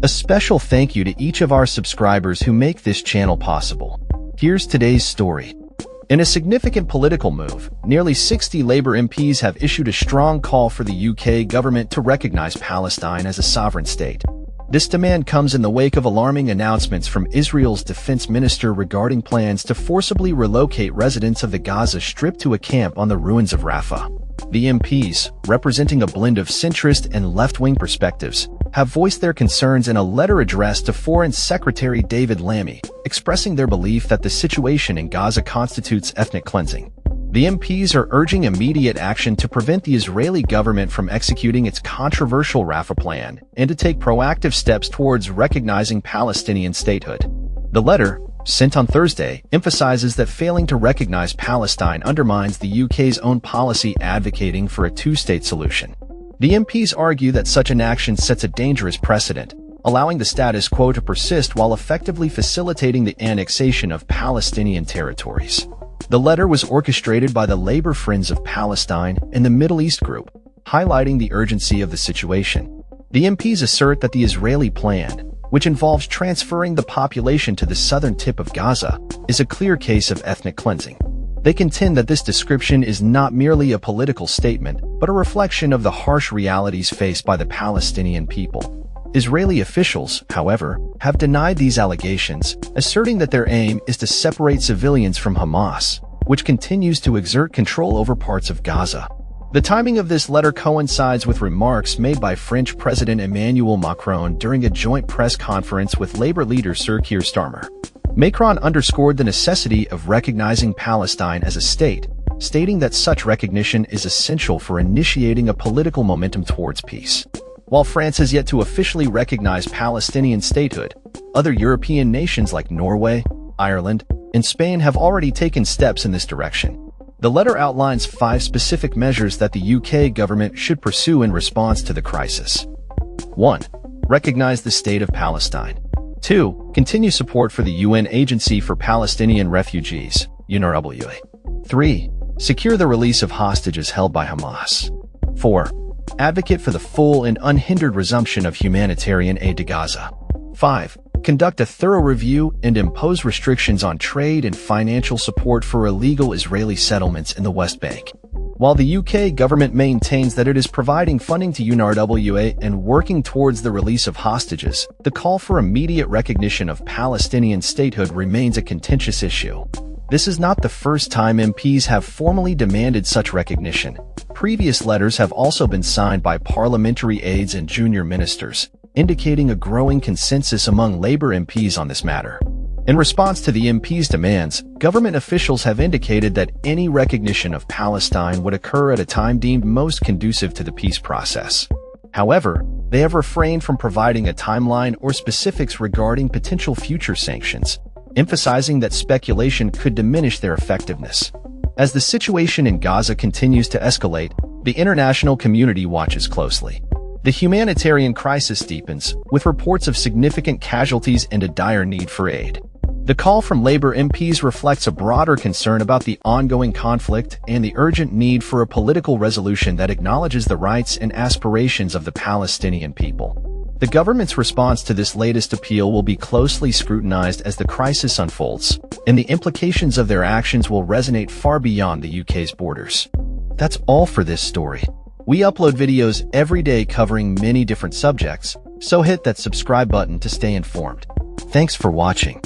A special thank you to each of our subscribers who make this channel possible. Here's today's story. In a significant political move, nearly 60 Labour MPs have issued a strong call for the UK government to recognize Palestine as a sovereign state. This demand comes in the wake of alarming announcements from Israel's defense minister regarding plans to forcibly relocate residents of the Gaza Strip to a camp on the ruins of Rafah. The MPs, representing a blend of centrist and left-wing perspectives, have voiced their concerns in a letter addressed to Foreign Secretary David Lammy, expressing their belief that the situation in Gaza constitutes ethnic cleansing. The MPs are urging immediate action to prevent the Israeli government from executing its controversial Rafah plan and to take proactive steps towards recognizing Palestinian statehood. The letter, sent on Thursday, emphasizes that failing to recognize Palestine undermines the UK's own policy advocating for a two-state solution. The MPs argue that such an action sets a dangerous precedent, allowing the status quo to persist while effectively facilitating the annexation of Palestinian territories. The letter was orchestrated by the Labour Friends of Palestine and the Middle East Group, highlighting the urgency of the situation. The MPs assert that the Israeli plan, which involves transferring the population to the southern tip of Gaza, is a clear case of ethnic cleansing. They contend that this description is not merely a political statement, but a reflection of the harsh realities faced by the Palestinian people. Israeli officials, however, have denied these allegations, asserting that their aim is to separate civilians from Hamas, which continues to exert control over parts of Gaza. The timing of this letter coincides with remarks made by French President Emmanuel Macron during a joint press conference with Labour leader Sir Keir Starmer. Macron underscored the necessity of recognizing Palestine as a state, stating that such recognition is essential for initiating a political momentum towards peace. While France has yet to officially recognize Palestinian statehood, other European nations like Norway, Ireland, and Spain have already taken steps in this direction. The letter outlines 5 specific measures that the UK government should pursue in response to the crisis. 1. Recognize the State of Palestine. 2. Continue support for the UN Agency for Palestinian Refugees, UNRWA. 3. Secure the release of hostages held by Hamas. 4. Advocate for the full and unhindered resumption of humanitarian aid to Gaza. 5. Conduct a thorough review and impose restrictions on trade and financial support for illegal Israeli settlements in the West Bank. While the UK government maintains that it is providing funding to UNRWA and working towards the release of hostages, the call for immediate recognition of Palestinian statehood remains a contentious issue. This is not the first time MPs have formally demanded such recognition. Previous letters have also been signed by parliamentary aides and junior ministers, indicating a growing consensus among Labour MPs on this matter. In response to the MPs' demands, government officials have indicated that any recognition of Palestine would occur at a time deemed most conducive to the peace process. However, they have refrained from providing a timeline or specifics regarding potential future sanctions, emphasizing that speculation could diminish their effectiveness. As the situation in Gaza continues to escalate, the international community watches closely. The humanitarian crisis deepens, with reports of significant casualties and a dire need for aid. The call from Labour MPs reflects a broader concern about the ongoing conflict and the urgent need for a political resolution that acknowledges the rights and aspirations of the Palestinian people. The government's response to this latest appeal will be closely scrutinized as the crisis unfolds, and the implications of their actions will resonate far beyond the UK's borders. That's all for this story. We upload videos every day covering many different subjects, so hit that subscribe button to stay informed. Thanks for watching.